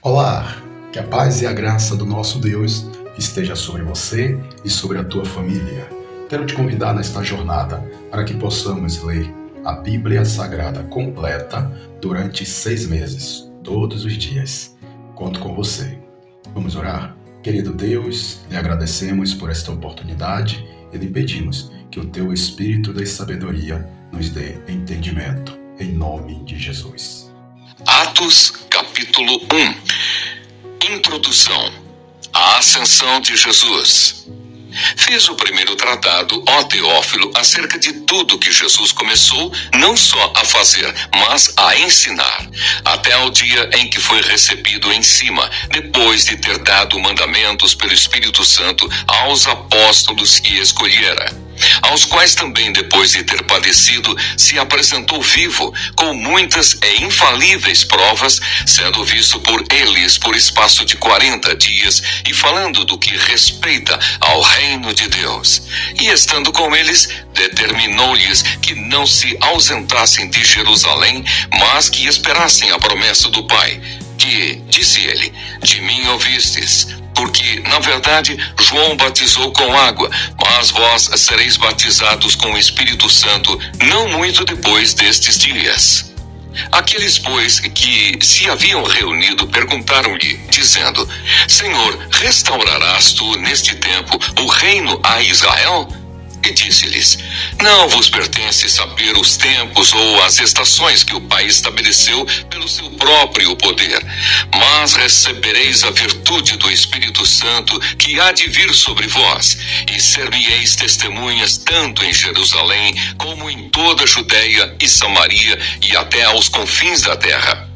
Olá, que a paz e a graça do nosso Deus esteja sobre você e sobre a tua família. Quero te convidar nesta jornada para que possamos ler a Bíblia Sagrada completa durante 6 meses, todos os dias. Conto com você. Vamos orar? Querido Deus, lhe agradecemos por esta oportunidade e lhe pedimos que o teu Espírito da sabedoria nos dê entendimento, em nome de Jesus. Atos, capítulo 1. Introdução. A ascensão de Jesus. Fiz o primeiro tratado, ó Teófilo, acerca de tudo que Jesus começou não só a fazer, mas a ensinar, até ao dia em que foi recebido em cima, depois de ter dado mandamentos pelo Espírito Santo aos apóstolos que escolhera, aos quais também, depois de ter padecido, se apresentou vivo, com muitas e infalíveis provas, sendo visto por eles por espaço de 40 dias, e falando do que respeita ao reino de Deus. E estando com eles, determinou-lhes que não se ausentassem de Jerusalém, mas que esperassem a promessa do Pai, que, disse ele, de mim ouvistes. Porque, na verdade, João batizou com água, mas vós sereis batizados com o Espírito Santo não muito depois destes dias. Aqueles, pois, que se haviam reunido perguntaram-lhe, dizendo: Senhor, restaurarás tu neste tempo o reino a Israel? E disse-lhes: Não vos pertence saber os tempos ou as estações que o Pai estabeleceu pelo seu próprio poder, mas recebereis a virtude do Espírito Santo que há de vir sobre vós, e ser-me-eis testemunhas tanto em Jerusalém como em toda a Judeia e Samaria e até aos confins da terra.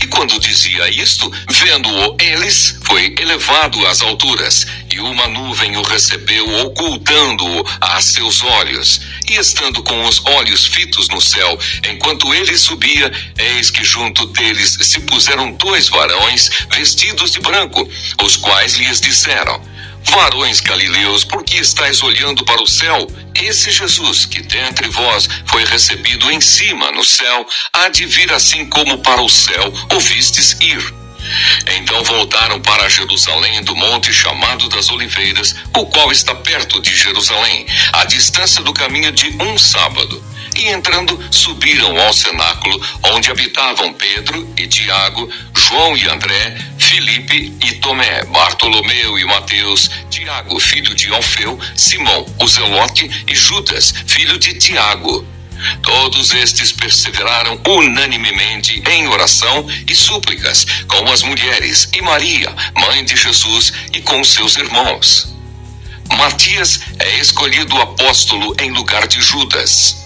E quando dizia isto, vendo-o eles, foi elevado às alturas, e uma nuvem o recebeu, ocultando-o a seus olhos. E estando com os olhos fitos no céu, enquanto ele subia, eis que junto deles se puseram 2 varões vestidos de branco, os quais lhes disseram: Varões galileus, por que estáis olhando para o céu? Esse Jesus, que dentre vós foi recebido em cima no céu, há de vir assim como para o céu o vistes ir. Então voltaram para Jerusalém do monte chamado das Oliveiras, o qual está perto de Jerusalém, à distância do caminho de um sábado. E entrando, subiram ao cenáculo, onde habitavam Pedro e Tiago, João e André, Filipe e Tomé, Bartolomeu e Mateus, Tiago, filho de Alfeu, Simão, o Zelote, e Judas, filho de Tiago. Todos estes perseveraram unanimemente em oração e súplicas com as mulheres e Maria, mãe de Jesus, e com seus irmãos. Matias é escolhido apóstolo em lugar de Judas.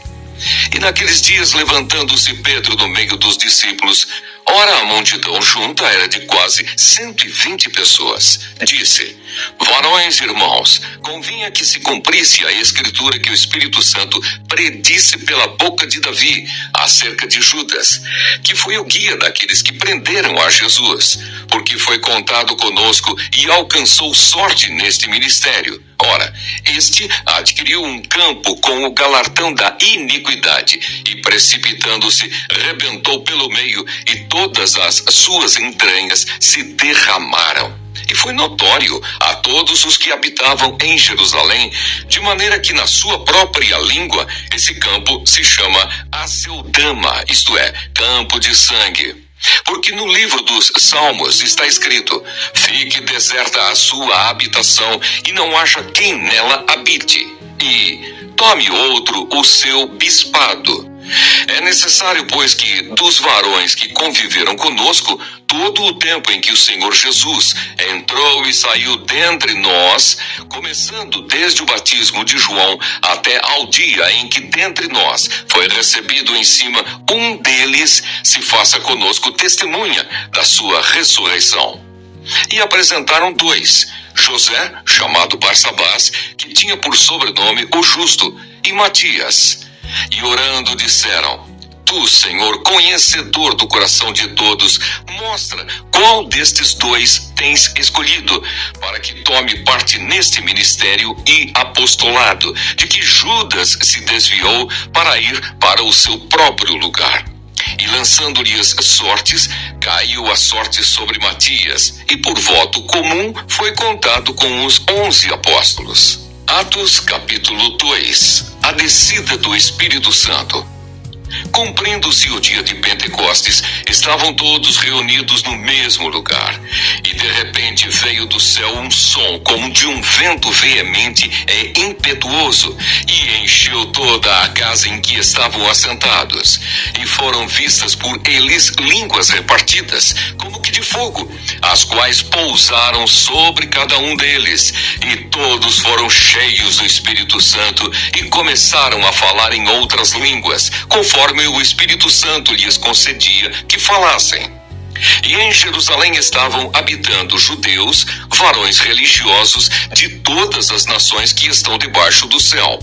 E naqueles dias, levantando-se Pedro no meio dos discípulos, ora a multidão junta era de quase 120 pessoas, disse: Varões, irmãos, convinha que se cumprisse a escritura que o Espírito Santo predisse pela boca de Davi acerca de Judas, que foi o guia daqueles que prenderam a Jesus, porque foi contado conosco e alcançou sorte neste ministério. Ora, este adquiriu um campo com o galardão da iniquidade, e precipitando-se, rebentou pelo meio, e todas as suas entranhas se derramaram. E foi notório a todos os que habitavam em Jerusalém, de maneira que na sua própria língua esse campo se chama Aceldama, isto é, campo de sangue. Porque no livro dos Salmos está escrito: Fique deserta a sua habitação, e não haja quem nela habite, e tome outro o seu bispado. É necessário, pois, que dos varões que conviveram conosco, todo o tempo em que o Senhor Jesus entrou e saiu dentre nós, começando desde o batismo de João até ao dia em que dentre nós foi recebido em cima um deles, se faça conosco testemunha da sua ressurreição. E apresentaram 2, José, chamado Barsabás, que tinha por sobrenome o Justo, e Matias. E orando disseram: Tu, Senhor, conhecedor do coração de todos, mostra qual destes 2 tens escolhido, para que tome parte neste ministério e apostolado, de que Judas se desviou para ir para o seu próprio lugar. E lançando-lhes sortes, caiu a sorte sobre Matias, e por voto comum foi contado com os 11 apóstolos. Atos capítulo 2. A descida do Espírito Santo. Cumprindo-se o dia de Pentecostes, estavam todos reunidos no mesmo lugar. E de repente veio do céu um som como de um vento veemente e impetuoso, e encheu toda a casa em que estavam assentados. E foram vistas por eles línguas repartidas, como que de fogo, as quais pousaram sobre cada um deles. E todos foram cheios do Espírito Santo e começaram a falar em outras línguas, conforme o Espírito Santo lhes concedia que falassem. E em Jerusalém estavam habitando judeus, varões religiosos de todas as nações que estão debaixo do céu.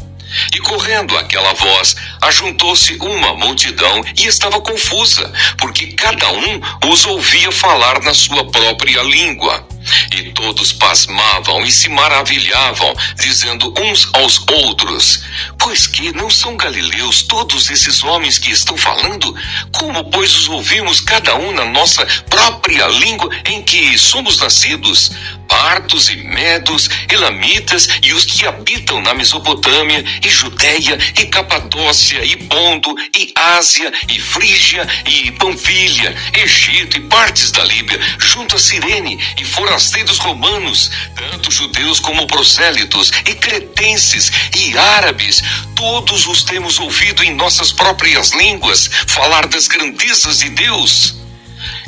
E correndo aquela voz, ajuntou-se uma multidão e estava confusa, porque cada um os ouvia falar na sua própria língua. E todos pasmavam e se maravilhavam, dizendo uns aos outros: pois que não são galileus todos esses homens que estão falando? Como, pois, os ouvimos cada um na nossa própria língua em que somos nascidos? Partos e medos, elamitas e os que habitam na Mesopotâmia e Judeia e Capadócia e Ponto e Ásia e Frígia e Panfilha, Egito e partes da Líbia, junto a Cirene, e forasteiros romanos, tanto judeus como prosélitos e cretenses e árabes, todos os temos ouvido em nossas próprias línguas falar das grandezas de Deus.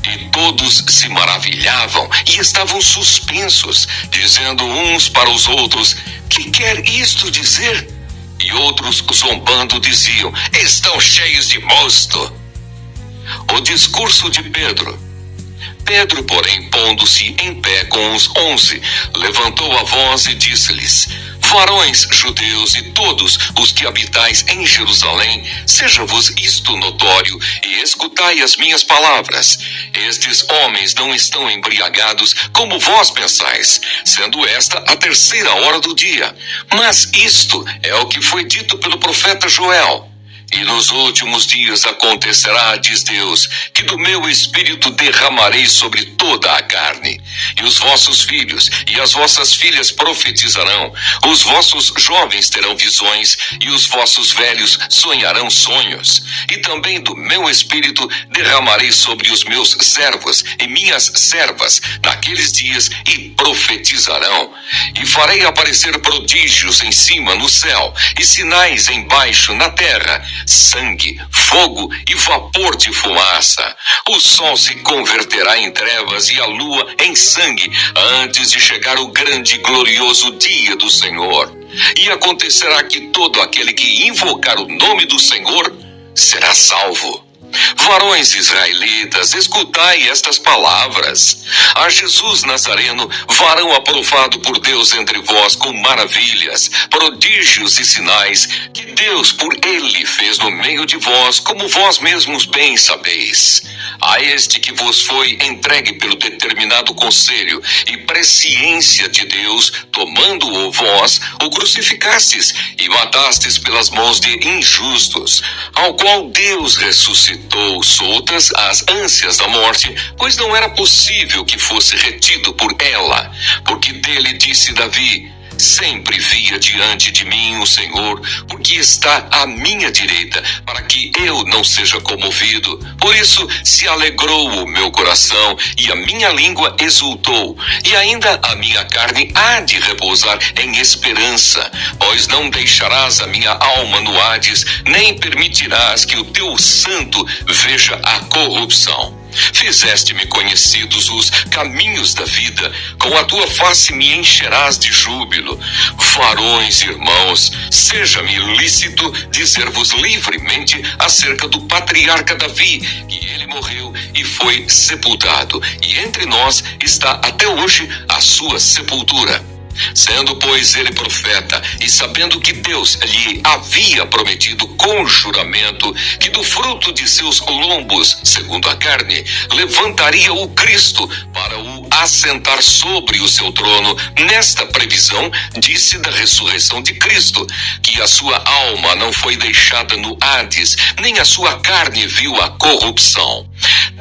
E todos se maravilhavam e estavam suspensos, dizendo uns para os outros: que quer isto dizer? E outros, zombando, diziam: estão cheios de mosto. O discurso de Pedro. Pedro, porém, pondo-se em pé com os 11, levantou a voz e disse-lhes: varões judeus e todos os que habitais em Jerusalém, seja-vos isto notório e escutai as minhas palavras. Estes homens não estão embriagados como vós pensais, sendo esta a 3ª hora do dia. Mas isto é o que foi dito pelo profeta Joel. E nos últimos dias acontecerá, diz Deus, que do meu espírito derramarei sobre toda a carne. E os vossos filhos e as vossas filhas profetizarão, os vossos jovens terão visões e os vossos velhos sonharão sonhos. E também do meu espírito derramarei sobre os meus servos e minhas servas naqueles dias e profetizarão. E farei aparecer prodígios em cima no céu e sinais embaixo na terra, sangue, fogo e vapor de fumaça. O sol se converterá em trevas e a lua em sangue, antes de chegar o grande e glorioso dia do Senhor. E acontecerá que todo aquele que invocar o nome do Senhor será salvo. Varões israelitas, escutai estas palavras. A Jesus Nazareno, varão aprovado por Deus entre vós com maravilhas, prodígios e sinais, que Deus por ele fez no meio de vós, como vós mesmos bem sabeis. A este que vos foi entregue pelo determinado conselho e presciência de Deus, tomando-o vós, o crucificastes e matastes pelas mãos de injustos, ao qual Deus ressuscitou soltas as ânsias da morte, pois não era possível que fosse retido por ela, porque dele disse Davi: sempre via diante de mim o Senhor, porque está à minha direita, para que eu não seja comovido. Por isso se alegrou o meu coração, e a minha língua exultou, e ainda a minha carne há de repousar em esperança, pois não deixarás a minha alma no Hades, nem permitirás que o teu santo veja a corrupção. Fizeste-me conhecidos os caminhos da vida, com a tua face me encherás de júbilo. Varões, irmãos, seja-me lícito dizer-vos livremente acerca do patriarca Davi, que ele morreu e foi sepultado, e entre nós está até hoje a sua sepultura. Sendo, pois, ele profeta, e sabendo que Deus lhe havia prometido com juramento que do fruto de seus lombos, segundo a carne, levantaria o Cristo, para para o assentar sobre o seu trono. Nesta previsão, disse da ressurreição de Cristo, que a sua alma não foi deixada no Hades, nem a sua carne viu a corrupção.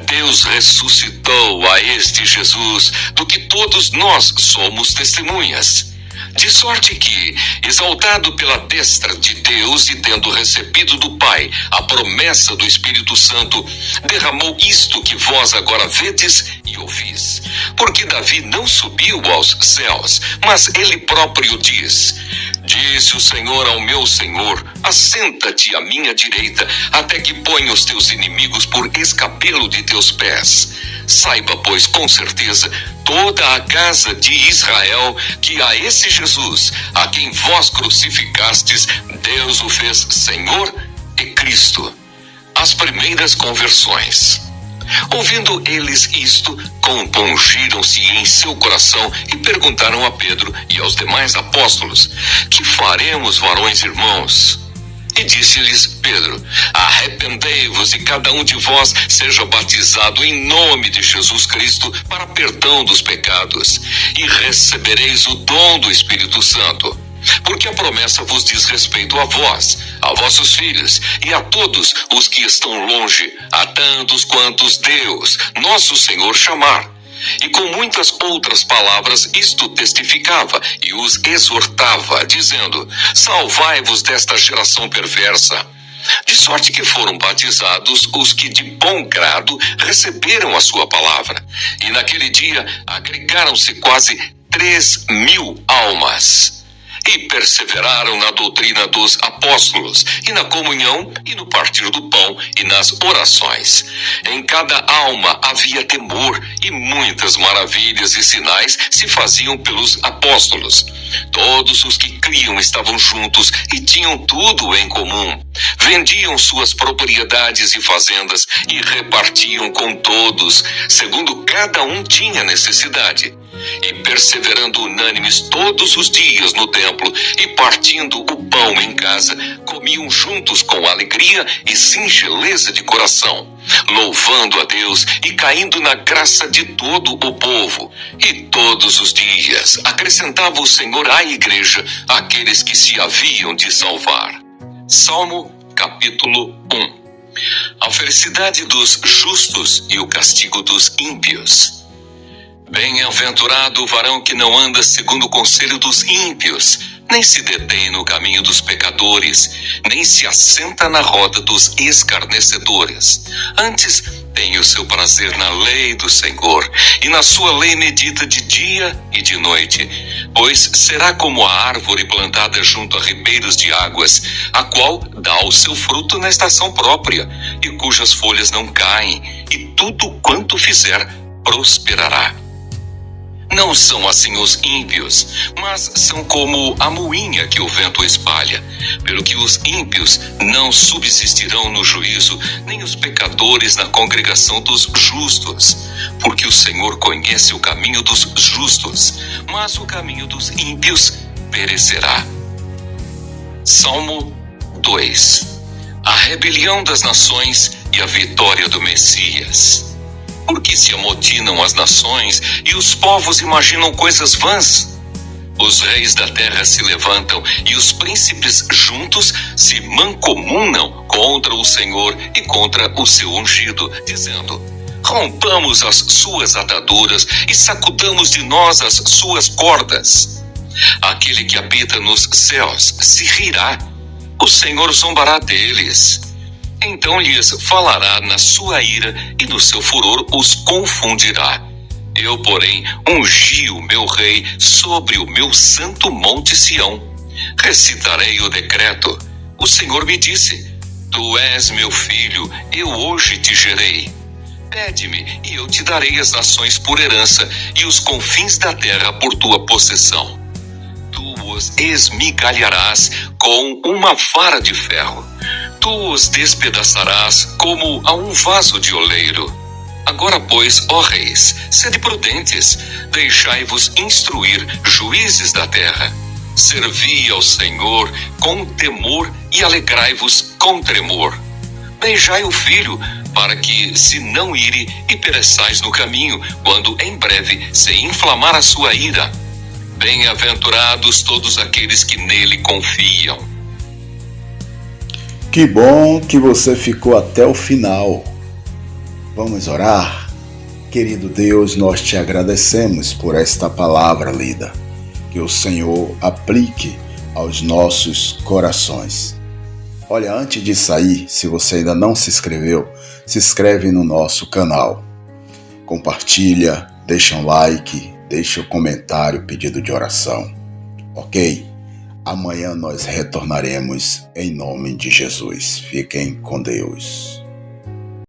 Deus ressuscitou a este Jesus, do que todos nós somos testemunhas. De sorte que, exaltado pela destra de Deus e tendo recebido do Pai a promessa do Espírito Santo, derramou isto que vós agora vedes e ouvis. Porque Davi não subiu aos céus, mas ele próprio diz: disse o Senhor ao meu Senhor, assenta-te à minha direita, até que ponha os teus inimigos por escabelo de teus pés. Saiba, pois, com certeza, toda a casa de Israel, que a esse Jesus, a quem vós crucificastes, Deus o fez Senhor e Cristo. As primeiras conversões. Ouvindo eles isto, compungiram-se em seu coração e perguntaram a Pedro e aos demais apóstolos: que faremos, varões irmãos? E disse-lhes Pedro: arrependei-vos e cada um de vós seja batizado em nome de Jesus Cristo para perdão dos pecados, e recebereis o dom do Espírito Santo. Porque a promessa vos diz respeito a vós, a vossos filhos e a todos os que estão longe, a tantos quantos Deus, nosso Senhor, chamar. E com muitas outras palavras isto testificava e os exortava, dizendo: salvai-vos desta geração perversa. De sorte que foram batizados os que de bom grado receberam a sua palavra. E naquele dia agregaram-se quase 3.000 almas. E perseveraram na doutrina dos apóstolos, e na comunhão, e no partir do pão, e nas orações. Em cada alma havia temor, e muitas maravilhas e sinais se faziam pelos apóstolos. Todos os que criam estavam juntos, e tinham tudo em comum. Vendiam suas propriedades e fazendas, e repartiam com todos, segundo cada um tinha necessidade. E perseverando unânimes todos os dias no templo, e partindo o pão em casa, comiam juntos com alegria e singeleza de coração, louvando a Deus e caindo na graça de todo o povo. E todos os dias acrescentava o Senhor à igreja aqueles que se haviam de salvar. Salmo capítulo 1. A felicidade dos justos e o castigo dos ímpios. Bem-aventurado o varão que não anda segundo o conselho dos ímpios, nem se detém no caminho dos pecadores, nem se assenta na roda dos escarnecedores. Antes tem o seu prazer na lei do Senhor, e na sua lei medita de dia e de noite. Pois será como a árvore plantada junto a ribeiros de águas, a qual dá o seu fruto na estação própria, e cujas folhas não caem, e tudo quanto fizer prosperará. Não são assim os ímpios, mas são como a moinha que o vento espalha. Pelo que os ímpios não subsistirão no juízo, nem os pecadores na congregação dos justos. Porque o Senhor conhece o caminho dos justos, mas o caminho dos ímpios perecerá. Salmo 2. A rebelião das nações e a vitória do Messias. Porque se amotinam as nações e os povos imaginam coisas vãs. Os reis da terra se levantam e os príncipes juntos se mancomunam contra o Senhor e contra o seu ungido, dizendo: rompamos as suas ataduras e sacudamos de nós as suas cordas. Aquele que habita nos céus se rirá, o Senhor zombará deles. Então lhes falará na sua ira e no seu furor os confundirá. Eu, porém, ungi o meu rei sobre o meu santo monte Sião. Recitarei o decreto. O Senhor me disse: tu és meu filho, eu hoje te gerei. Pede-me e eu te darei as nações por herança e os confins da terra por tua possessão. Tu os esmigalharás com uma vara de ferro. Tu os despedaçarás como a um vaso de oleiro. Agora, pois, ó reis, sede prudentes, deixai-vos instruir, juízes da terra. Servi ao Senhor com temor e alegrai-vos com tremor. Beijai o filho, para que se não ire e pereçais no caminho, quando em breve se inflamar a sua ira. Bem-aventurados todos aqueles que nele confiam. Que bom que você ficou até o final. Vamos orar? Querido Deus, nós te agradecemos por esta palavra lida. Que o Senhor aplique aos nossos corações. Olha, antes de sair, se você ainda não se inscreveu, se inscreve no nosso canal. Compartilha, deixa um like, deixa um comentário, pedido de oração. Ok? Amanhã nós retornaremos em nome de Jesus. Fiquem com Deus.